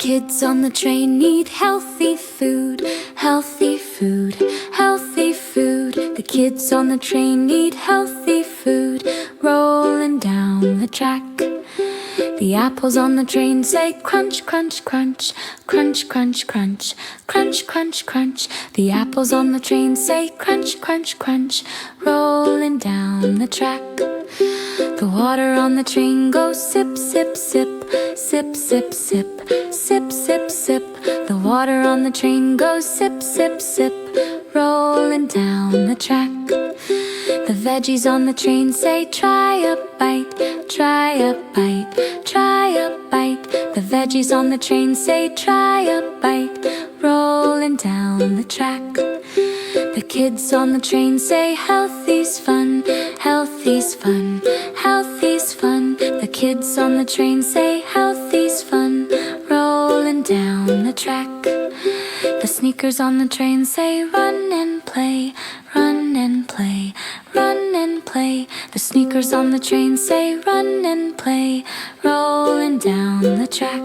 kids on the train need healthy food, healthy food, healthy food. The kids on the train need healthy food, rolling down the track. The apples on the train say crunch, crunch, crunch, crunch, crunch, crunch, crunch, crunch, crunch. The apples on the train say crunch, crunch, crunch, rolling down the track. The water on the train goes sip, sip, sip, sip, sip, sip, sip, sip, sip. The water on the train goes sip, sip, sip, rolling down the track. The veggies on the train say try a bite, try a bite, try a bite. The veggies on the train say try a bite, rolling down the track. The kids on the train say healthy's fun, healthy's fun, healthy's fun. The kids on the train say healthy's fun, rolling down the track. The sneakers on the train say run and play, run and play, run and play. The sneakers on the train say run and play, rolling down the track.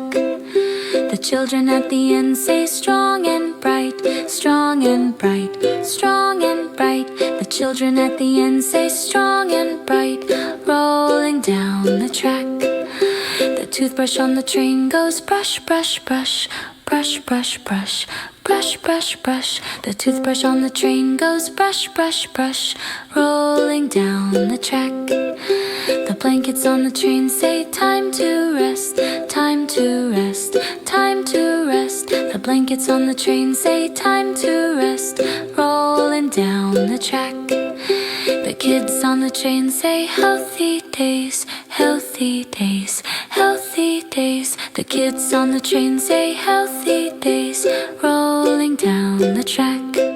The children at the end say strong and bright, strong and bright, strong and bright. The children at the end say strong and bright, rolling down the track. The toothbrush on the train goes brush, brush, brush, brush, brush, brush, brush, brush, brush. The toothbrush on the train goes brush, brush, brush, rolling down the track. The blankets on the train say time to rest, time to rest, time to rest. The blankets on the train say time to rest, rolling down the track. The kids on the train say healthy days, healthy days, healthy days. The kids on the train say healthy days, rolling down the track.